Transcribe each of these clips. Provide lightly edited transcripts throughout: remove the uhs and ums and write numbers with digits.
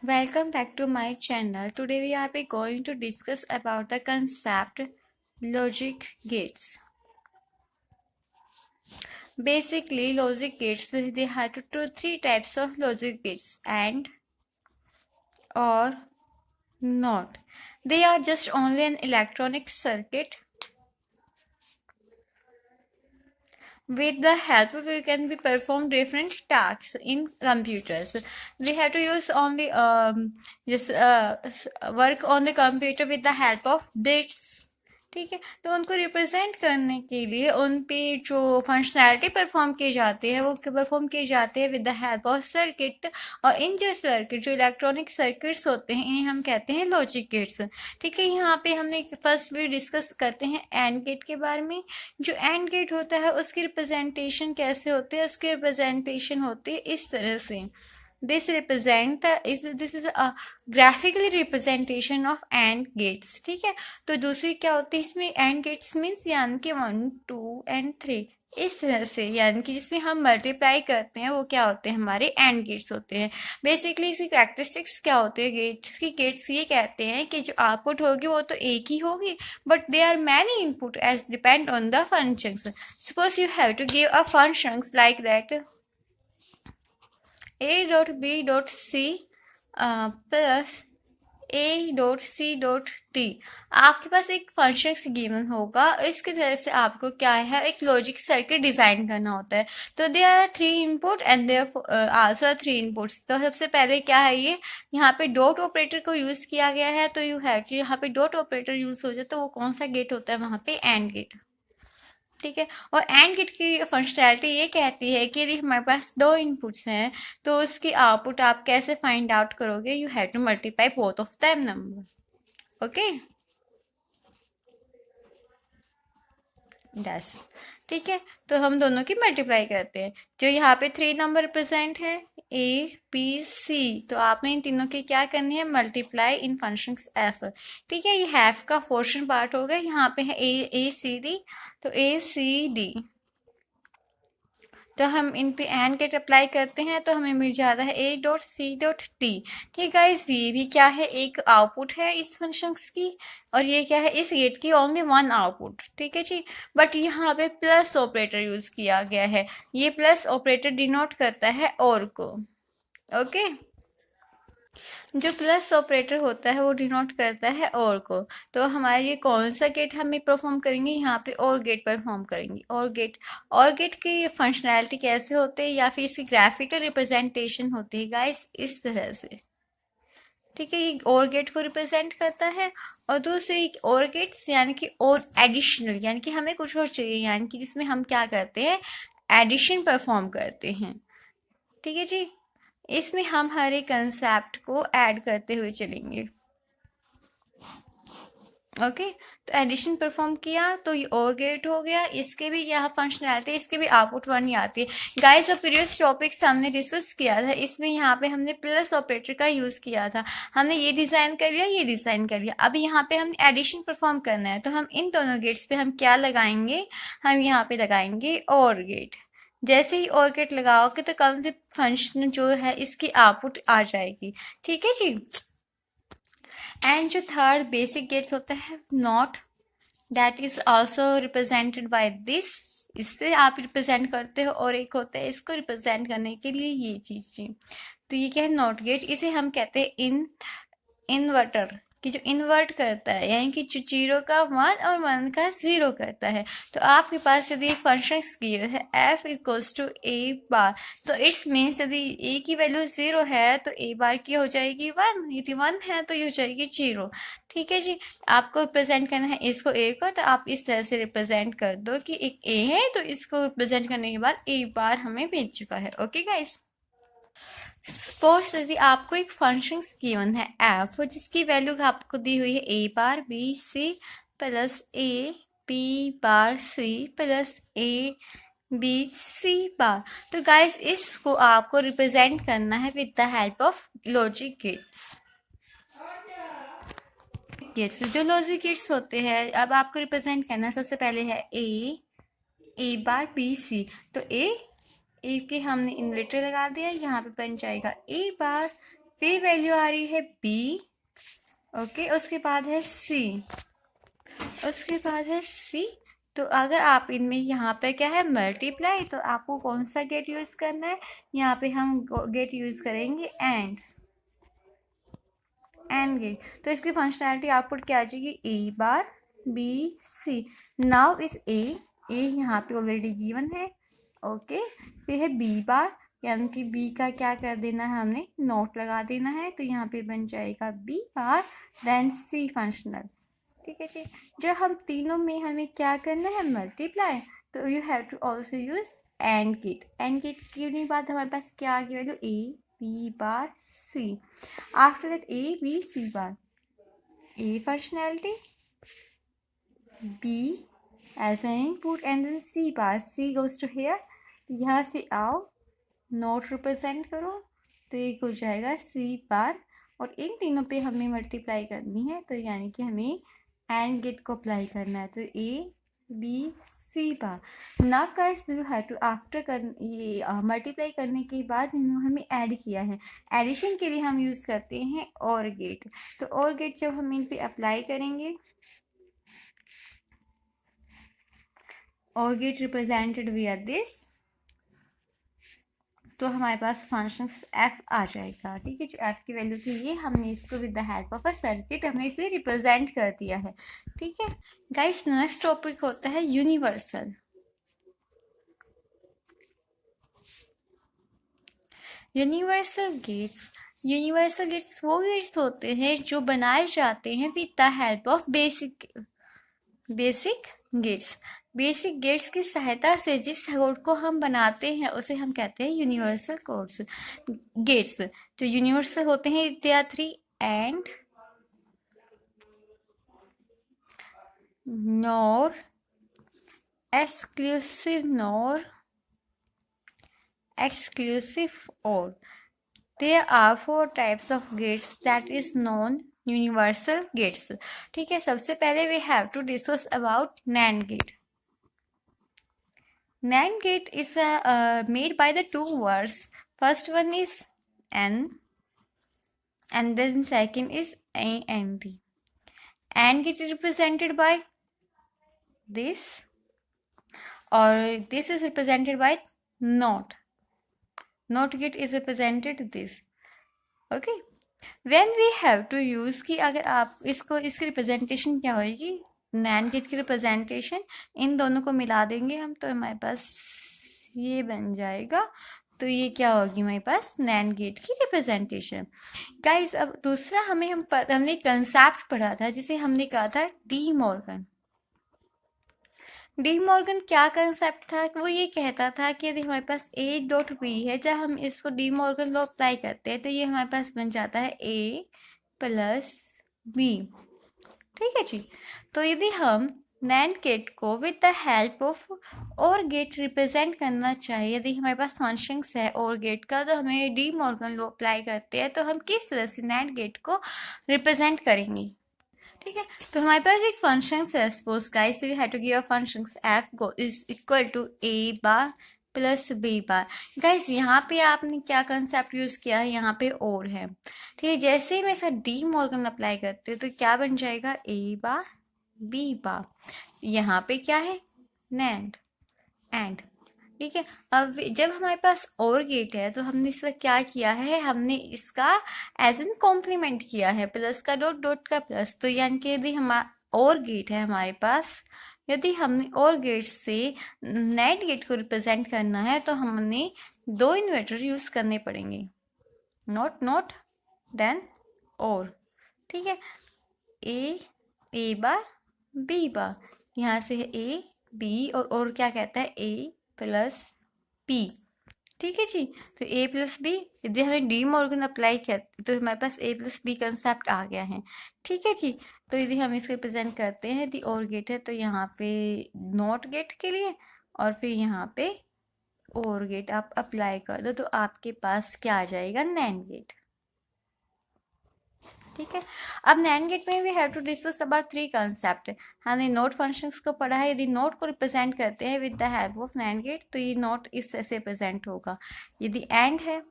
Welcome back to my channel. Today we are going to discuss about the concept logic gates. Basically, logic gates they have three types of logic gates: and, or, not. They are just only an electronic circuit. With the help of it can be perform different tasks in computers. We have to use only just work on the computer with the help of bits. ठीक है, तो उनको represent करने के लिए उन पे जो फंक्शनैलिटी परफॉर्म की जाती है वो परफॉर्म की जाती है with the help of circuit. और इन जो सर्किट जो इलेक्ट्रॉनिक सर्किट्स होते हैं इन्हें हम कहते हैं लॉजिक गेट्स। ठीक है, यहाँ पे हमने फर्स्ट भी डिस्कस करते हैं एंड गेट के बारे में। जो एंड गेट होता है उसकी रिप्रेजेंटेशन कैसे होती है? उसकी रिप्रेजेंटेशन होती है इस तरह से। This is a graphically representation of and gates. ठीक है, तो दूसरी क्या होती है इसमें? एंड गेट्स मीन्स यानी कि 1 2 एंड 3 इस तरह से, यानी कि जिसमें हम मल्टीप्लाई करते हैं वो क्या होते हैं? हमारे एंड गेट्स होते हैं। बेसिकली इसकी कैरेक्टरिस्टिक्स क्या होती है गेट्स की? गेट्स ये कहते हैं कि जो आउटपुट होगी वो तो एक ही होगी, but there are many input as depend on the functions. Suppose you have to give a functions like that a dot b dot c plus a dot c dot d। आपके पास एक function given होगा, इसकी तरह से आपको क्या है? एक लॉजिक सर्किट डिजाइन करना होता है। तो there are 3 input and there also are 3 inputs. तो सबसे पहले क्या है, ये यहाँ पे डॉट ऑपरेटर को यूज किया गया है। तो यू हैव यहाँ पे डॉट ऑपरेटर यूज हो जाए तो वो कौन सा गेट होता है? वहां पे एंड गेट। ठीक है, और एंड गेट की फंक्शनैलिटी ये कहती है कि यदि हमारे पास 2 इनपुट्स हैं तो उसकी आउटपुट आप कैसे फाइंड आउट करोगे? You have to multiply both of them number. Okay, दस। ठीक है, तो हम दोनों की मल्टीप्लाई करते हैं। जो यहाँ पे 3 नंबर रिप्रेजेंट है ए बी सी, तो आपने इन तीनों की क्या करनी है? Multiply in functions F. ठीक है, ये हैफ का पोर्शन पार्ट हो गया। यहाँ पे है ए सी डी, तो ए सी डी। तो हम इन पे एंड गेट अप्लाई करते हैं तो हमें मिल जाता है A dot C dot D. ठीक है, ये भी क्या है? एक आउटपुट है इस फंक्शन की, और ये क्या है? इस गेट की ओनली 1 आउटपुट। ठीक है जी, बट यहाँ पे प्लस ऑपरेटर यूज किया गया है। ये प्लस ऑपरेटर डिनोट करता है और को। ओके, जो प्लस ऑपरेटर होता है वो डिनोट करता है और को। तो हमारे लिए कौन सा गेट हमें परफॉर्म करेंगे? यहाँ पे और गेट परफॉर्म करेंगे। और गेट की फंक्शनैलिटी कैसे होते हैं या फिर इसकी ग्राफिकल रिप्रेजेंटेशन होती है गाइस इस तरह से। ठीक है, ये और गेट को रिप्रेजेंट करता है। और दूसरी और गेट्स यानी कि और एडिशनल, यानी कि हमें कुछ और चाहिए, यानी कि जिसमें हम क्या करते हैं? एडिशन परफॉर्म करते हैं। ठीक है जी, इसमें हम हर एक कंसेप्ट को ऐड करते हुए चलेंगे। ओके, तो एडिशन परफॉर्म किया तो ये और गेट हो गया। इसके भी यहाँ फंक्शनैलिटी, इसके भी आउटपुट 1 ही आती है। गाइस, जो प्रीवियस टॉपिक्स हमने डिस्कस किया था इसमें यहाँ पे हमने प्लस ऑपरेटर का यूज किया था। हमने ये डिजाइन कर लिया, ये डिजाइन कर लिया। अभी यहाँ पे हमने एडिशन परफॉर्म करना है तो हम इन दोनों गेट्स पे हम क्या लगाएंगे? हम यहाँ पे लगाएंगे और गेट। जैसे ही और गेट लगाओगे तो कौन से फंक्शन जो है इसकी आउटपुट आ जाएगी। ठीक है जी, एंड जो थर्ड बेसिक गेट होता है not, that is also represented by this. इससे आप रिप्रेजेंट करते हो, और एक होता है इसको रिप्रेजेंट करने के लिए ये चीज जी। तो ये क्या है? Not gate. इसे हम कहते हैं इन्वर्टर, कि जो इन्वर्ट करता है, यानी कि जो 0 का 1 और 1 का 0 करता है। तो आपके पास यदि फंक्शन गिवन है एफ इक्वल्स टू ए बार, तो इट्स मीन्स यदि ए की वैल्यू 0 है तो ए बार की हो जाएगी 1, यदि 1 है तो ये हो जाएगी 0। ठीक है जी, आपको रिप्रेजेंट करना है इसको ए को, तो आप इस तरह से रिप्रेजेंट कर दो कि एक ए है तो इसको रिप्रेजेंट करने के बाद ए बार हमें मिल चुका है। ओके गाइस, सपोज यदि आपको एक फंक्शन गिवन है एफ जिसकी वैल्यू आपको दी हुई है A bar B C plus A B bar C plus A B C bar. तो गाइस इसको आपको रिप्रेजेंट करना है with the help of logic gates. Gates जो लॉजिक गेट्स होते हैं, अब आपको रिप्रेजेंट करना है। सबसे पहले है ए बार बी सी। तो ए के हमने इन्वर्टर लगा दिया, यहाँ पे बन जाएगा ए बार फिर वैल्यू आ रही है बी, ओके, उसके बाद है सी, उसके बाद है सी। तो अगर आप इनमें यहाँ पे क्या है मल्टीप्लाई, तो आपको कौन सा गेट यूज करना है, यहाँ पे हम गेट यूज करेंगे एंड गेट। तो इसकी फंक्शनैलिटी आउटपुट क्या आ जाएगी, ए बार बी सी। नाउ इस ए यहाँ पे ऑलरेडी गिवन है, ओके। फिर है बी बार, यानी कि बी का क्या कर देना है, हमने नोट लगा देना है, तो यहाँ पे बन जाएगा बी बार देन सी फंक्शनल। ठीक है जी। जब हम तीनों में हमें क्या करना है मल्टीप्लाई, तो you have to also use AND gate. AND gate के बाद हमारे पास क्या आ गया value, A B bar C. After that A B C bar, a functionality, B as an input and then C bar, C goes to here, यहाँ से आओ नोट रिप्रेजेंट करो, तो एक हो जाएगा सी बार। और इन तीनों पे हमें मल्टीप्लाई करनी है, तो यानी कि हमें एंड गेट को अप्लाई करना है, तो A B C bar. Now guys you have to after कर ये मल्टीप्लाई करने के बाद हमें ऐड किया है, एडिशन के लिए हम यूज़ करते हैं और गेट। तो और गेट जब हम इन पे अप्लाई करेंगे, और gate represented we are this, तो हमारे पास फंक्शन एफ आ जाएगा। ठीक है, जो एफ की वैल्यू थी ये, हमने इसको with the help of a circuit हमने इसे रिप्रेजेंट कर दिया है। ठीक है गाइस, नेक्स्ट टॉपिक होता है यूनिवर्सल। यूनिवर्सल गेट्स वो गेट्स होते हैं जो बनाए जाते हैं with the help of basic gates. Basic gates की सहायता से जिस कोड को हम बनाते हैं उसे हम कहते हैं यूनिवर्सल कोड्स गेट्स। तो यूनिवर्सल होते हैं they are 3, AND, NOR, exclusive or. There are 4 types of gates that is known universal gates. ठीक है, सबसे पहले we have to discuss about NAND gate. NAND gate is made by the 2 words. First one is N and then second is A and B. AND gate is represented by this, or this is represented by NOT. NOT gate is represented this. Okay. When we have to use कि अगर आप इसकी representation क्या होगी, NAND gate की representation in दोनों को मिला देंगे हम, तो हमारे पास ये बन जाएगा। तो ये क्या होगी हमारे पास नैंड गेट की रिप्रेजेंटेशन। गाइस, अब दूसरा हमने कंसेप्ट पढ़ा था जिसे हमने कहा था डी मॉर्गन क्या कंसेप्ट था, वो ये कहता था कि यदि हमारे पास ए डॉट बी है, जब हम इसको डी मॉर्गन लॉ अप्लाई करते हैं तो ये हमारे पास बन जाता है ए प्लस बी। ठीक है जी। तो यदि हम नैंड गेट को विद द हेल्प ऑफ और गेट रिप्रेजेंट करना चाहिए, यदि हमारे पास फंक्शंस है और गेट का, तो हमें डी मॉर्गन लॉ अप्लाई करते हैं, तो हम किस तरह से नैंड गेट को रिप्रेजेंट करेंगे। ठीक है, तो हमारे पास एक फंक्शन है, suppose guys we have to give a function F is equal to A bar plus B bar. Guys, यहाँ पे आपने क्या कंसेप्ट यूज किया है, यहाँ पे और है। ठीक है, जैसे ही मैं ऐसा डी मॉर्गन अप्लाई करती हूँ तो क्या बन जाएगा ए बार बी बार। यहाँ पे क्या है नैंड एंड। ठीक है, अब जब हमारे पास और गेट है तो हमने इसका क्या किया है, हमने इसका एज एन कॉम्प्लीमेंट किया है, प्लस का डॉट का प्लस। तो यानी कि यदि हमारा और गेट है हमारे पास, यदि हमने और गेट से नेट गेट को रिप्रेजेंट करना है तो हमने 2 इन्वर्टर यूज करने पड़ेंगे, नॉट देन और। ठीक है, ए बार बी बार, यहाँ से है ए बी और क्या कहता है ए प्लस बी। ठीक है जी। तो ए प्लस बी, यदि हमें डी मॉर्गन अप्लाई करते तो हमारे पास ए प्लस बी कंसेप्ट आ गया है। ठीक है जी। तो यदि हम इसको रिप्रेजेंट करते हैं यदि और गेट है तो यहाँ पे नॉट गेट के लिए, और फिर यहाँ पे और गेट आप अप्लाई कर दो, तो आपके पास क्या आ जाएगा नैंड गेट। ठीक है, अब नैंड गेट में we have to discuss about 3 concept. हमने नोट फंक्शंस को पढ़ा है, यदि नोट को रिप्रेजेंट करते हैं with the help of NAND gate तो ये नोट इस तरह से रिप्रेजेंट होगा। यदि एंड है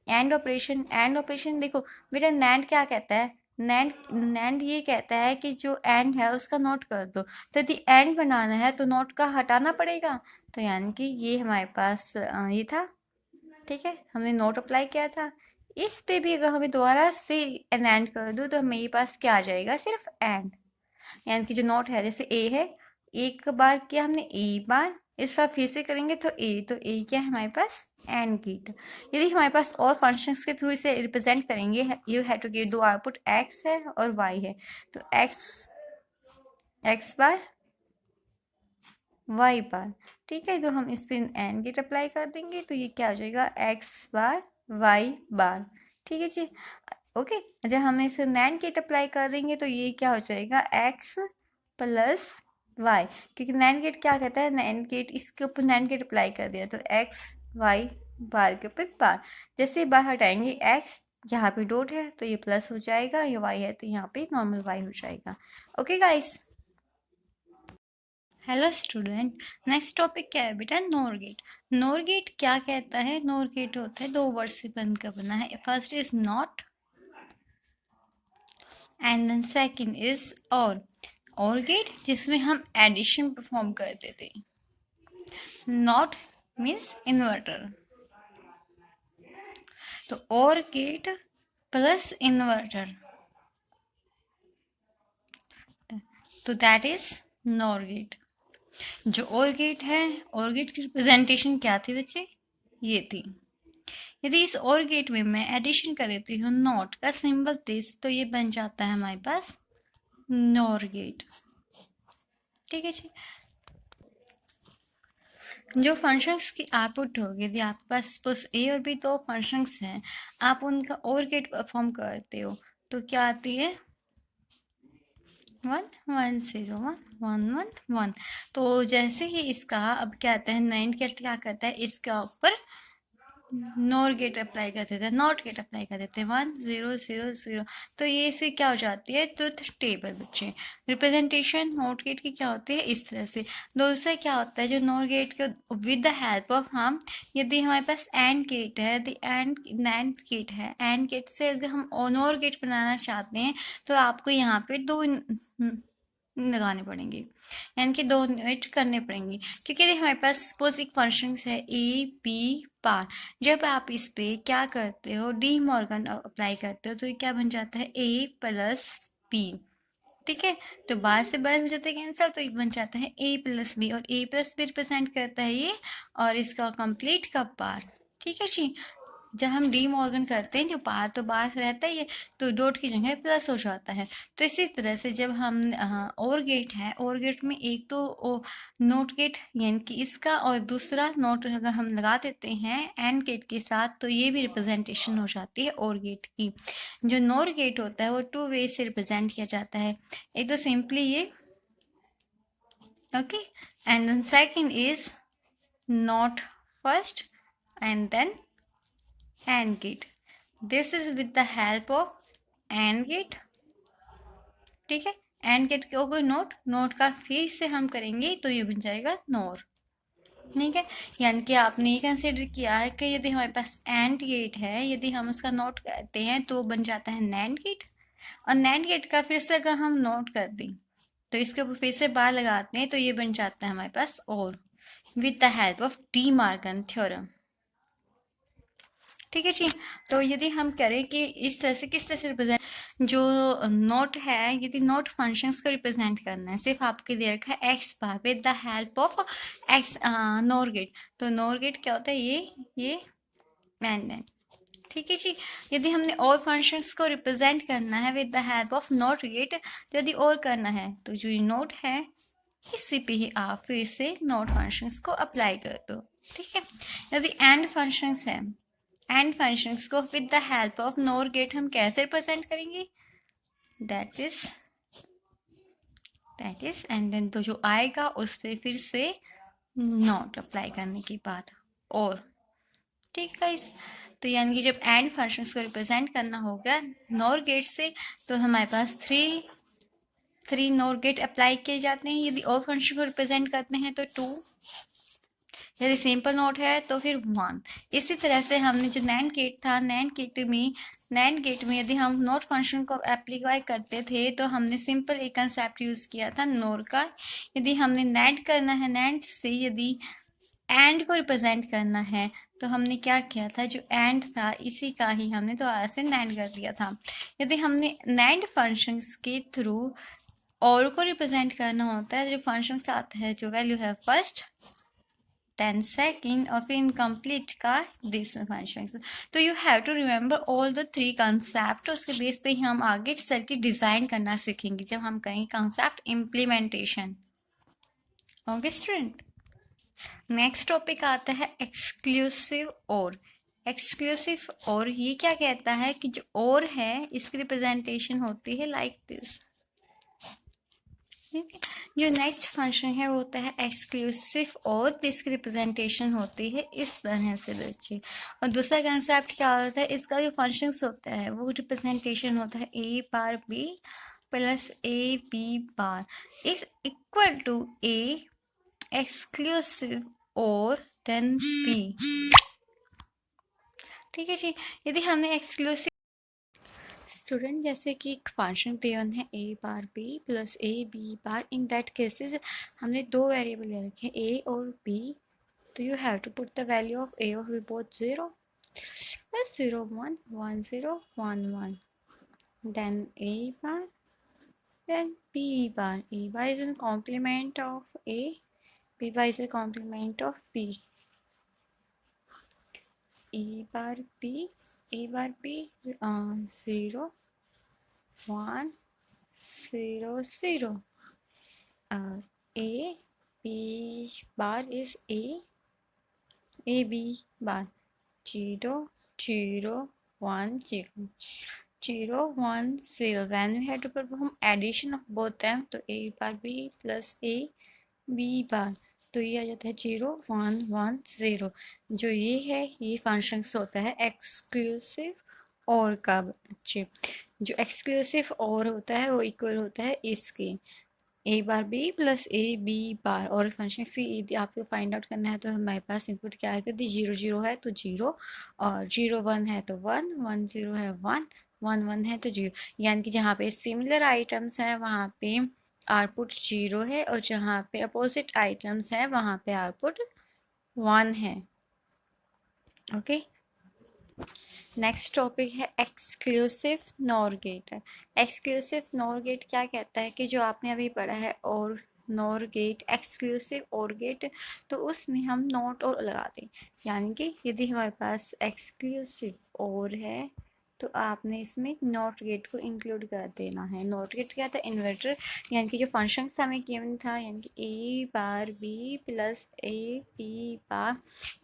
एंड ऑपरेशन देखो बेटा, नैंड क्या कहता है, नैंड नैंड ये कहता है कि जो एंड है उसका नोट कर दो, तो यदि एंड बनाना है तो नोट का हटाना पड़ेगा। तो यानी कि ये हमारे पास ये था, ठीक है, हमने नोट अप्लाई किया था। इस पे भी अगर हमें दोबारा से एन एंड कर दूँ तो मेरे पास क्या आ जाएगा, सिर्फ एंड। यानी कि जो नोट है, जैसे ए है, एक बार किया हमने ए बार, इस बार फिर से करेंगे तो ए क्या है हमारे पास, एंड गेट। यदि हमारे पास और फंक्शंस के थ्रू इसे रिप्रेजेंट करेंगे, यू हैव टू गिव दो आउटपुट एक्स है और वाई है, तो एक्स बार वाई बार, ठीक है। तो हम इस पर एंड गेट अप्लाई कर देंगे तो ये क्या हो जाएगा, एक्स बार वाई बार, ठीक है जी। ओके, जब हम इसे नैंड गेट अप्लाई कर देंगे तो ये क्या हो जाएगा, एक्स प्लस वाई, क्योंकि नैंड गेट क्या कहता है, नैंड गेट इसके ऊपर नैंड गेट अप्लाई कर दिया तो एक्स वाई बार के ऊपर बार, जैसे बार हटाएंगे एक्स, यहाँ पे डॉट है तो ये प्लस हो जाएगा, ये वाई है तो यहाँ पे नॉर्मल वाई हो जाएगा। Okay guys, hello student, next topic क्या है बेटा, नोर गेट। नोर गेट क्या कहता है, नोर गेट होता है दो वर्ड से बनकर बना है, first is NOT and then second is OR gate जिसमें हम एडिशन परफॉर्म करते थे। नॉट मीन्स इन्वर्टर, तो और गेट प्लस इन्वर्टर, तो दैट इज नॉर गेट। जो और गेट है, और गेट की रिप्रेजेंटेशन क्या थी बच्चे, ये थी। यदि इस और गेट में मैं एडिशन कर देती हूँ नॉट का सिंबल दिस, तो ये बन जाता है हमारे पास नॉर गेट, ठीक है जी। जो फंक्शंस की आउटपुट होगी, यदि आपके पास सपोज ए और बी दो फंक्शंस हैं, आप उनका और गेट परफॉर्म करते हो तो क्या आती है, 1 1 0 1 1 1 1। तो जैसे ही इसका अब क्या आता है, नाइन गेट क्या करता है, इसका ऊपर नॉर गेट अप्लाई कर देते हैं, नॉट गेट अप्लाई कर देते हैं, 1 0 0 0। तो ये इससे क्या हो जाती है, ट्रुथ टेबल बच्चे। रिप्रेजेंटेशन नॉट गेट की क्या होती है, इस तरह से। दूसरा क्या होता है, जो नॉर गेट के विद द हेल्प ऑफ हम, यदि हमारे पास एंड गेट है, यदि एंड गेट है, एंड गेट से अगर हम नॉर गेट बनाना चाहते हैं तो आपको यहाँ पे दो लगाने पड़ेंगे, यानी कि दो यूनिट करने पड़ेंगे, क्योंकि यदि हमारे पास सपोज एक फंक्शन है ए बी बार, जब आप इस पे क्या करते हो, डी मॉर्गन अप्लाई करते हो तो ये क्या बन जाता है, ए प्लस बी, ठीक है। तो बार से बार हो जाता है कैंसिल, तो ये बन जाता है ए प्लस बी, और ए प्लस बी रिप्रेजेंट करता है ये, और इसका कंप्लीट का बार, ठीक है जी। जब हम डी मॉर्गन करते हैं, जो बार तो बार रहता ही है, तो डॉट की जगह प्लस हो जाता है। तो इसी तरह से जब हम और गेट है, और गेट में एक तो नोट गेट यानी कि इसका, और दूसरा नोट अगर हम लगा देते हैं एंड गेट के साथ तो ये भी रिप्रेजेंटेशन हो जाती है और गेट की। जो नोर गेट होता है वो टू वे से रिप्रेजेंट किया जाता है, एक तो सिंपली ये, okay, and then second is NOT first and then AND gate. This is with the help of AND gate, ठीक है। AND gate के ऊपर नोट का फिर से हम करेंगे तो ये बन जाएगा नोर, ठीक है। यानी कि आपने ये कंसिडर किया है कि यदि हमारे पास AND गेट है, यदि हम उसका नोट करते हैं तो बन जाता है NAND गेट, और NAND गेट का फिर से अगर हम नोट कर दें तो इसके ऊपर फिर से बार लगाते हैं तो ये बन जाता है हमारे पास और, with the help of De Morgan theorem, ठीक है जी। तो यदि हम करें कि इस तरह से किस तरह से रिप्रेजेंट, जो नोट है, यदि नोट फंक्शंस को रिप्रेजेंट करना है, सिर्फ आपके लिए रखा है X bar with the help of X NOR gate. तो नोर गेट क्या होता है, ये एंड, ठीक है जी। यदि हमने और फंक्शंस को रिप्रेजेंट करना है with the help of NOT gate, तो यदि और करना है तो जो नोट है इसी पे ही आप फिर से नोट फंक्शंस को अप्लाई कर दो, ठीक है। यदि एंड फंक्शंस है, एंड फंक्शंस को with the help of NOR gate हम कैसे रिप्रेजेंट करेंगे, दैट इज एंड देन तो जो आएगा उस पर फिर से नॉट अप्लाई करने के बाद और, ठीक है। तो यानी कि जब एंड फंक्शंस को रिप्रेजेंट करना होगा नॉर गेट से, तो हमारे पास थ्री नॉर गेट अप्लाई किए जाते हैं। यदि और फंक्शन को रिप्रेजेंट करते हैं तो 2, यदि सिंपल नोट है तो फिर 1। इसी तरह से हमने जो नैंड गेट था, नैंड गेट में यदि हम नोट फंक्शन को एप्लीकाई करते थे तो हमने सिंपल एक कंसेप्ट यूज किया था नोर का। यदि हमने नैंड करना है, नैंड से यदि एंड को रिप्रेजेंट करना है तो हमने क्या किया था, जो एंड था इसी का ही हमने दोबारा से नैंड कर दिया था। यदि हमने नैंड फंक्शंस के थ्रू और को रिप्रेजेंट करना होता है, जो फंक्शंस आता है, जो वैल्यू है फर्स्ट 10 सेकेंड और फिर इनकम्प्लीट का दिस फंक्शन। तो you have to remember all the 3 concept. उसके बेस पे ही हम आगे सर्किट डिजाइन करना सीखेंगे जब हम करेंगे concept implementation. Okay student, next topic आता है एक्सक्लूसिव और। एक्सक्लूसिव और ये क्या कहता है कि जो और है इसकी रिप्रेजेंटेशन होती है लाइक दिस। ठीक है, जो नेक्स्ट फंक्शन है वो होता है एक्सक्लूसिव और, इसकी रिप्रेजेंटेशन होती है इस तरह से बच्चे। और दूसरा कंसेप्ट क्या होता है, इसका जो फंक्शंस होता है वो रिप्रेजेंटेशन होता है A bar B plus A B bar is equal to A exclusive or then B. ठीक है जी, यदि हमने एक्सक्लूसिव स्टूडेंट जैसे कि एक फंक्शन गिवन है A bar B plus A B bar, in that cases हमने 2 वेरिएबल ले रखे हैं ए और बी, तो you have to put the value of A और B both 0 0 1 1 0 1 1 then a bar then b bar. A bar is a complement of a, b bar is a complement of b. a bar b 0 1 0 0 और a b bar is a b bar 0 0 1 0 0 1 0। when we have to perform addition of both them तो a bar b plus a b bar, तो ये आ जाता है 0 1 1 0। जो ये है ये फंक्शंस होता है एक्सक्लूसिव और का बच्चे। जो एक्सक्लूसिव और होता है वो इक्वल होता है इसके A bar B plus A B bar. और फंक्शन की आपको फाइंड आउट करना है तो हमारे पास इनपुट क्या है, यदि 0 0 है तो 0 और 0 1 है तो 1 1 0 है 1 1 1 है तो 0। यानी कि जहाँ पे सिमिलर आइटम्स हैं वहाँ पे आउटपुट 0 है और जहाँ पे अपोजिट आइटम्स हैं वहाँ पे आउटपुट 1 है। ओके, नेक्स्ट टॉपिक है exclusive NOR gate. Exclusive NOR gate क्या कहता है कि जो आपने अभी पढ़ा है और नॉर गेट, एक्सक्लूसिव और गेट, तो उसमें हम नॉट और लगा दें। यानी कि यदि हमारे पास एक्सक्लूसिव और है तो आपने इसमें नॉट गेट को इंक्लूड कर देना है। नॉट गेट क्या था, इन्वर्टर, यानी कि जो फंक्शंस हमें गिवन था, यानी कि A bar B plus A B bar.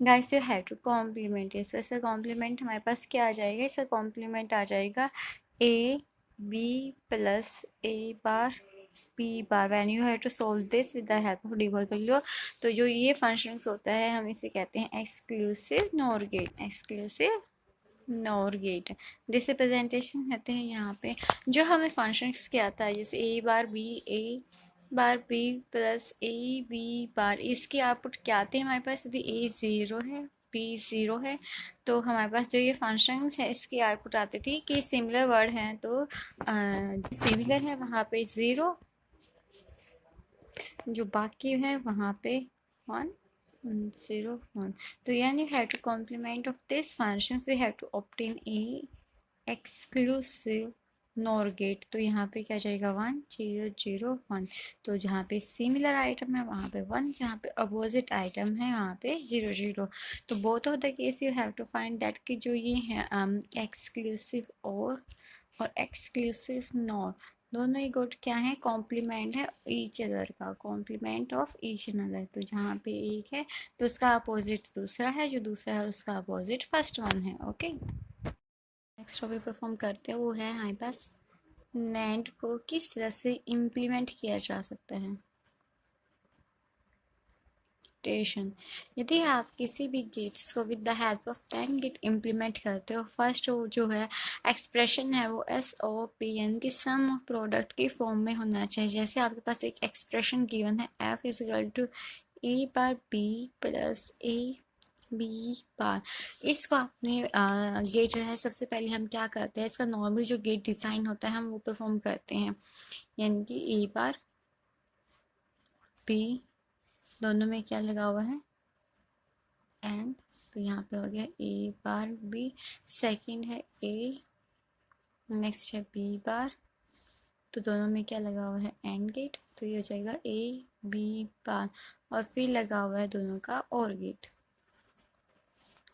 Guys you have to complement, इसका कॉम्प्लीमेंट हमारे पास क्या आ जाएगा, इसका कॉम्प्लीमेंट आ जाएगा A B plus A bar B bar. When you have to solve this with the help of डिवोल्यूम, तो जो ये फंक्शंस होता है हम इसे कहते हैं exclusive NOR gate. Exclusive NOR gate this representation कहते हैं यहाँ पे जो हमें फंक्शंस क्या आता है, जैसे A bar B plus A B bar, इसके आउटपुट क्या आते हैं हमारे पास, यदि ए 0 है बी 0 है तो हमारे पास जो ये फंक्शंस है इसकी आउटपुट आती थी कि सिमिलर वर्ड हैं तो सिमिलर है वहाँ पे 0, जो बाकी है वहाँ पे 1 0 1। तो यानी you have to complement of this functions we have to obtain a exclusive NOR gate. तो यहाँ पे क्या जाएगा 1 0 0 1। तो जहाँ पे सिमिलर आइटम है वहाँ पे 1, जहाँ पे अपोजिट आइटम है वहाँ पे 0 0। तो both of the case you have to find that कि जो ये है एक्सक्लूसिव और एक्सक्लूसिव नॉर, दोनों ही गुड क्या है, कॉम्प्लीमेंट है ईच अदर का, कॉम्प्लीमेंट ऑफ ईच अदर। तो जहाँ पे एक है तो उसका अपोजिट दूसरा है, जो दूसरा है उसका अपोजिट फर्स्ट वन है। ओके, नेक्स्ट टॉपिक परफॉर्म करते हैं वो है हमारे पास नैंड को किस तरह से इम्प्लीमेंट किया जा सकता है। यदि आप किसी भी गेट्स को with the help of NAND gate implement करते हो, फर्स्ट जो है एक्सप्रेशन है वो SOP यानी कि सम ऑफ प्रोडक्ट की फॉर्म में होना चाहिए। जैसे आपके पास एक एक्सप्रेशन गिवन है F is equal to A bar B plus A B bar. इसको आपने गेट जो है, सबसे पहले हम क्या करते हैं, इसका नॉर्मल जो गेट डिज़ाइन होता है हम वो परफॉर्म करते हैं, यानी कि ए बार बी दोनों में क्या लगा हुआ है एंड, तो यहाँ पे हो गया ए बार बी, सेकंड है ए, नेक्स्ट है बी बार, तो दोनों में क्या लगा हुआ है एंड गेट, तो ये हो जाएगा ए बी बार, और फिर लगा हुआ है दोनों का और गेट,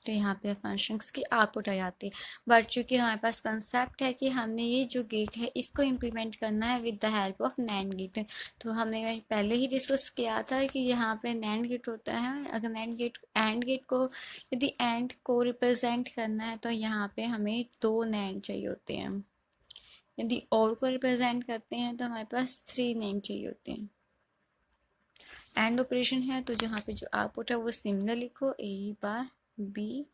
तो यहाँ पे फंक्शंस की आउटपुट आ जाती है। बट चूंकि हमारे पास कंसेप्ट है कि हमने ये जो गेट है इसको इम्प्लीमेंट करना है with the help of NAND gate, तो हमने पहले ही डिस्कस किया था कि यहाँ पे नैंड गेट होता है। अगर नैंड गेट एंड गेट को, यदि एंड को रिप्रेजेंट करना है तो यहाँ पे हमें 2 नैंड चाहिए होते हैं, यदि और को रिप्रेजेंट करते हैं तो हमारे पास 3 नैंड चाहिए होते हैं। एंड ऑपरेशन है तो जहाँ पे जो आउटपुट है वो सिमिलर लिखो, ए बार बी,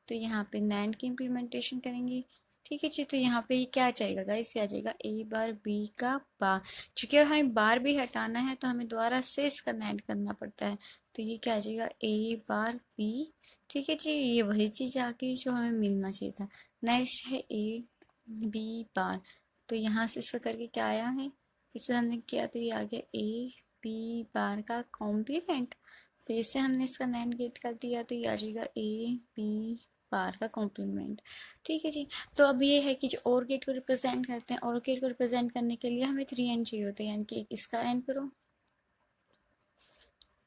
तो यहाँ पे नैंड की इम्प्लीमेंटेशन करेंगे। ठीक है जी, तो यहाँ पे क्या चाहिएगा गाइस, क्या चाहिएगा ए बार बी का बार, चूंकि हमें बार भी हटाना है तो हमें दोबारा से इसका नैंड करना पड़ता है, तो ये क्या आ जाएगा ए बार बी। ठीक है जी, ये वही चीज़ आ गई जो हमें मिलना चाहिए था। नेक्स्ट है ए बी बार, तो यहाँ से इसका करके क्या आया है, इसे हमने किया तो ये आ गया ए बी बार का कॉम्प्लीमेंट, फिर से हमने इसका नैंड गेट कर दिया तो ये आ जाएगा ए बी बार का कॉम्प्लीमेंट। ठीक है जी, तो अब ये है कि जो और गेट को रिप्रेजेंट करते हैं, और गेट को रिप्रेजेंट करने के लिए हमें 3 एंड चाहिए होते हैं, यानी कि एक इसका एंड करो,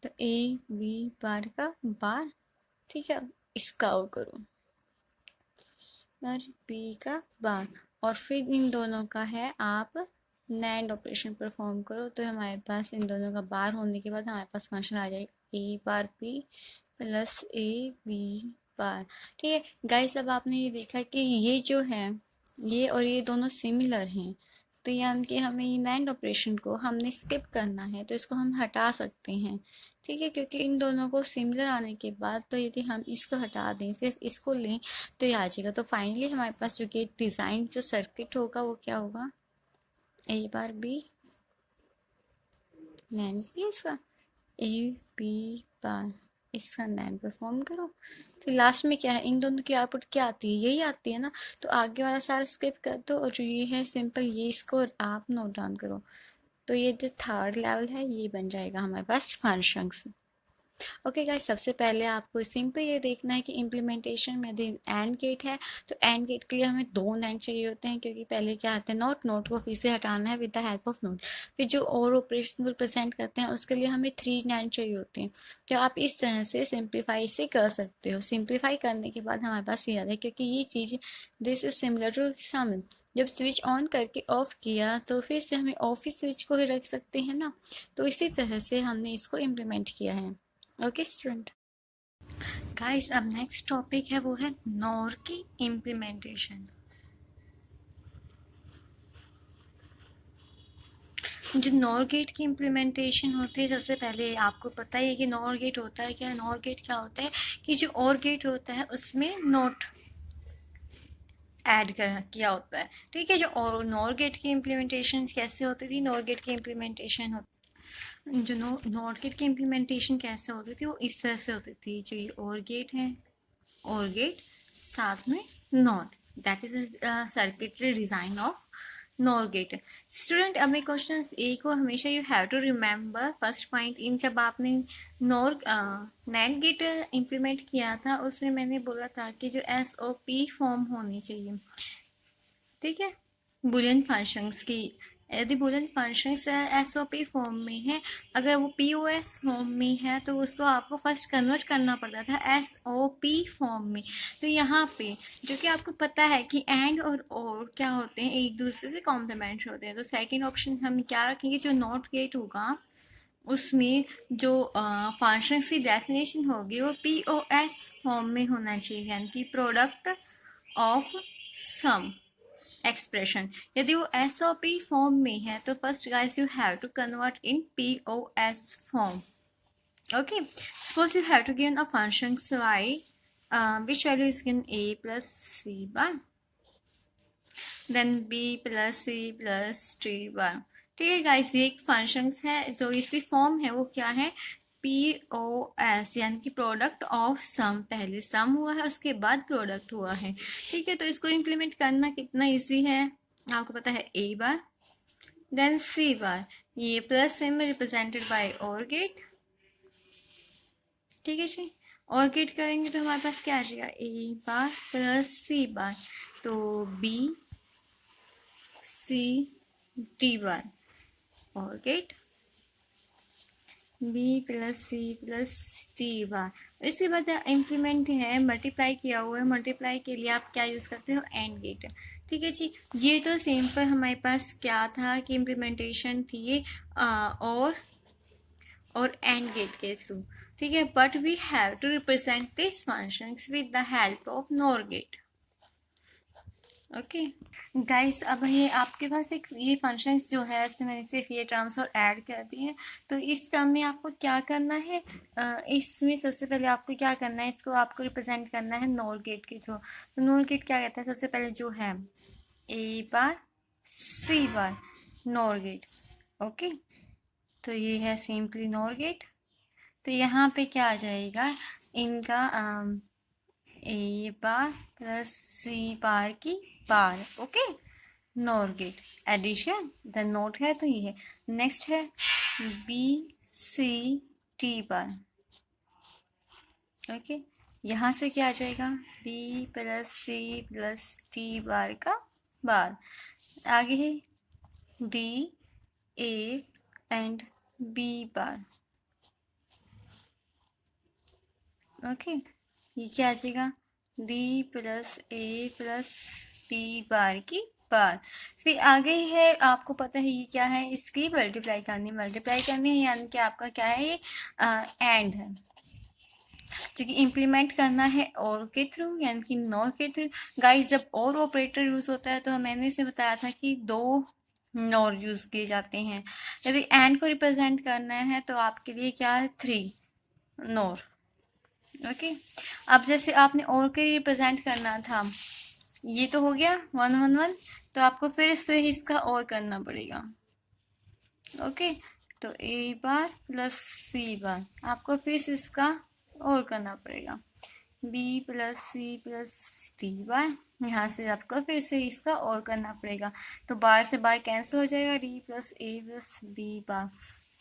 तो ए बी बार का बार, ठीक है, इसका वो करो बार बी का बार, और फिर इन दोनों का है आप नैंड ऑपरेशन परफॉर्म करो, तो हमारे पास इन दोनों का बार होने के बाद हमारे पास फंक्शन आ जाएगा A bar B plus A B bar. ठीक है गाइस, अब आपने ये देखा कि ये जो है ये और ये दोनों सिमिलर हैं, तो यानी कि हमें ये नैंड ऑपरेशन को हमने स्किप करना है, तो इसको हम हटा सकते हैं। ठीक है, क्योंकि इन दोनों को सिमिलर आने के बाद, तो यदि हम इसको हटा दें, सिर्फ इसको लें तो ये आ जाएगा, तो फाइनली हमारे पास जो गेट डिज़ाइन जो सर्किट होगा वो क्या होगा, ए बार बी नैंड भी इसका ए बी बार, इसका नैंड परफॉर्म करो, फिर लास्ट में क्या है, इन दोनों की आउटपुट क्या आती है, यही आती है ना, तो आगे वाला सारा स्किप कर दो, और जो ये है सिंपल ये इसको आप नोट डाउन करो, तो ये जो थर्ड लेवल है ये बन जाएगा हमारे पास फंक्शंस। ओके गाइस, सबसे पहले आपको सिंपल ये देखना है कि इम्प्लीमेंटेशन में यदि एंड गेट है तो एंड गेट के लिए हमें 2 नैंड चाहिए होते हैं, क्योंकि पहले क्या आता है नोट, नोट को फिर से हटाना है with the help of note, फिर जो और ऑपरेशन को प्रेजेंट करते हैं उसके लिए हमें 3 नैंड चाहिए होते हैं, तो आप इस तरह से सिंप्लीफाई से कर सकते हो। सिंप्लीफाई करने के बाद हमारे पास ये आता है, क्योंकि ये चीज़ दिस इज सिमिलर टू सामने, जब स्विच ऑन करके ऑफ किया तो फिर से हमें ऑफ ही स्विच को ही रख सकते हैं ना, तो इसी तरह से हमने इसको इम्प्लीमेंट किया है। ओके स्टूडेंट, गाइस अब नेक्स्ट टॉपिक है वो है नॉर की इम्प्लीमेंटेशन। जो नॉर गेट की इम्प्लीमेंटेशन होती है, सबसे पहले आपको पता ही है कि नॉर गेट होता है क्या, नॉर गेट क्या होता है कि जो और गेट होता है उसमें नोट ऐड कर किया होता है। ठीक है, जो और नॉर गेट की इम्प्लीमेंटेशन कैसे होती थी, नॉर गेट की इम्प्लीमेंटेशन जो नॉट गेट की इम्प्लीमेंटेशन कैसे होती थी वो इस तरह से होती थी, जो ये और गेट है, और गेट साथ में NOT, that is circuitry design of NOR gate. Student अब क्वेश्चन ए को हमेशा you have to remember first point in, जब आपने नॉर नैंड गेट इम्प्लीमेंट किया था उसमें मैंने बोला था कि जो SOP फॉर्म होनी चाहिए, ठीक है, बुलियन फंक्शंस की, यदि बुलियन फंक्शंस SOP फॉर्म में है, अगर वो POS फॉर्म में है तो उसको आपको फर्स्ट कन्वर्ट करना पड़ता था SOP फॉर्म में। तो यहाँ पे जो कि आपको पता है कि एंड और क्या होते हैं, एक दूसरे से कॉम्प्लीमेंट्री होते हैं, तो सेकेंड ऑप्शन हम क्या रखेंगे, जो नॉट गेट होगा उसमें जो फंक्शन की डेफिनेशन होगी वो POS फॉर्म में होना चाहिए, यानी कि प्रोडक्ट ऑफ सम एक्सप्रेशन। यदि वो SOP फॉर्म में है तो first guys you have to convert in POS form. Okay, suppose you have to given a function y, which value is given a plus c bar, then b plus c plus 3 bar। ठीक है guys, ये एक function है, जो इसकी form है वो क्या है, POS यानी कि प्रोडक्ट ऑफ सम, पहले सम हुआ है उसके बाद प्रोडक्ट हुआ है। ठीक है, तो इसको इम्प्लीमेंट करना कितना इजी है, आपको पता है A बार देन C बार, ये प्लस सिंबल रिप्रेजेंटेड बाय और गेट। ठीक है जी, और गेट करेंगे तो हमारे पास क्या आ जाएगा, A bar plus C bar, तो B C D bar, OR gate B plus C plus D bar. इसके बाद इंप्लीमेंट है, मल्टीप्लाई किया हुआ है, मल्टीप्लाई के लिए आप क्या यूज़ करते हो, एंड गेट। ठीक है जी, ये तो सिंपल हमारे पास क्या था कि इम्प्लीमेंटेशन थी और एंड गेट के थ्रू। ठीक है, but we have to represent this functions with the help of NOR gate. Okay guys, अब ये आपके पास एक ये फंक्शंस जो है इसमें मैंने सिर्फ ये टर्म्स और ऐड कर दिए हैं। तो इस टर्म में आपको क्या करना है, इसमें सबसे पहले आपको क्या करना है, इसको आपको रिप्रेजेंट करना है नॉर गेट के थ्रू। तो नॉर गेट क्या कहता है, सबसे पहले जो है A bar C bar NOR gate. Okay, तो ये है सिंपली नॉर गेट। तो यहाँ पे क्या आ जाएगा, इनका A bar plus C bar की bar. Okay, NOR gate addition the note है, तो ये है। नेक्स्ट है B C T bar. Okay, यहाँ से क्या आ जाएगा, B plus C plus T bar का बार। आगे है D A and B bar. Okay, ये क्या आ जाएगा, D plus A plus B bar की बार। फिर आगे है, आपको पता है ये क्या है, इसकी मल्टीप्लाई करनी है, यानी कि आपका क्या है, ये एंड है, क्योंकि इम्प्लीमेंट करना है और के थ्रू यानी कि नॉर के थ्रू। गाइस, जब और ऑपरेटर यूज होता है तो मैंने इसे बताया था कि 2 नॉर यूज किए जाते हैं। यदि एंड को रिप्रेजेंट करना है तो आपके लिए क्या है, 3 नॉर। ओके, अब जैसे आपने और के रिप्रेजेंट करना था, ये तो हो गया 1 1 1, तो आपको फिर से इसका और करना पड़ेगा। ओके, तो A बार प्लस C बार, आपको फिर से इसका और करना पड़ेगा। B plus C plus D बार, यहाँ से आपको फिर से इसका और करना पड़ेगा। तो बार से बार कैंसिल हो जाएगा, D plus A plus B बार।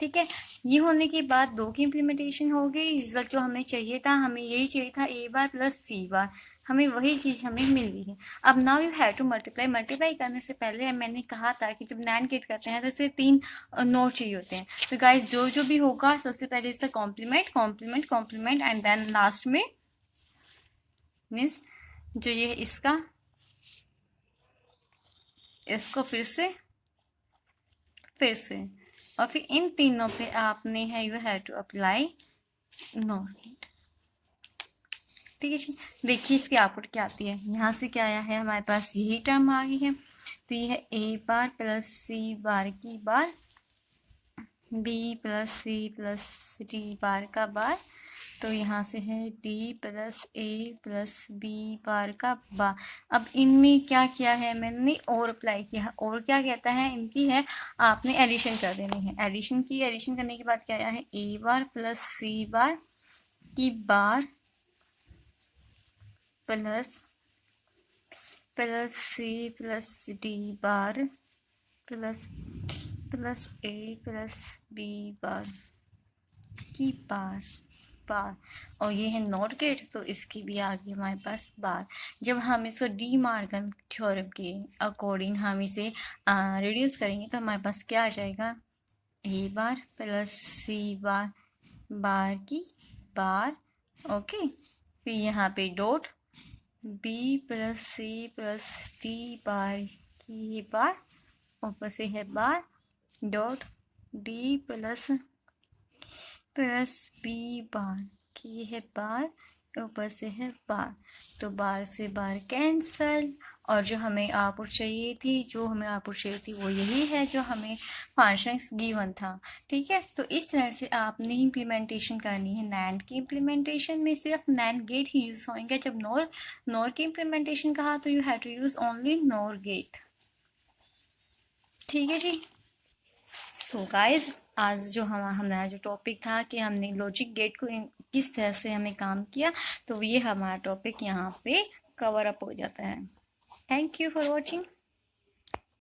ठीक है, ये होने के बाद 2 की इम्प्लीमेंटेशन हो गई। रिजल्ट जो हमें चाहिए था, हमें यही चाहिए था A बार प्लस C बार, हमें वही चीज़ हमें मिल गई है। अब now you have to multiply करने से पहले मैंने कहा था कि जब नैंड गेट करते हैं तो इसे 3 नोट चाहिए होते हैं। तो गाइस, जो भी होगा सबसे पहले इसका कॉम्प्लीमेंट एंड देन लास्ट में मीन्स जो ये इसका, इसको फिर से और फिर इन तीनों पे आपने है you have to apply NOR gate. ठीक है जी, देखिए इसकी आउटपुट क्या आती है। यहाँ से क्या आया है, हमारे पास यही टर्म आ गई है। तो ये है A bar plus C bar की बार, B plus C plus D बार का बार। तो यहाँ से है D plus A plus B बार का बार। अब इनमें क्या किया है मैंने, और अप्लाई किया। और क्या कहता है, इनकी है आपने एडिशन कर देनी है। एडिशन करने के बाद क्या आया है, A bar plus C bar की bar plus C plus D bar plus A plus B bar की बार। और ये है नॉट गेट, तो इसकी भी आ गई हमारे पास बार। जब हम इसको डी मार्गन थ्योरम के अकॉर्डिंग हम इसे रिड्यूस करेंगे तो हमारे पास क्या आ जाएगा, A bar plus C bar की बार। ओके, फिर यहाँ पे dot B plus C plus D बार की बार, ऊपर से है बार dot D plus B bar की है बार, ऊपर से है बार। तो बार से बार कैंसल, और जो हमें आउटपुट चाहिए थी वो यही है जो हमें फंक्शंस गिवन था। ठीक है, तो इस तरह से आपने इम्प्लीमेंटेशन करनी है। नैंड की इम्प्लीमेंटेशन में सिर्फ नैंड गेट ही यूज होंगे। जब नॉर की इम्प्लीमेंटेशन कहा तो you have to use only NOR gate. ठीक है जी, सो गाइस, आज जो हमारा जो टॉपिक था कि हमने लॉजिक गेट को किस तरह से हमें काम किया, तो ये हमारा टॉपिक यहाँ पे कवर अप हो जाता है। Thank you for watching.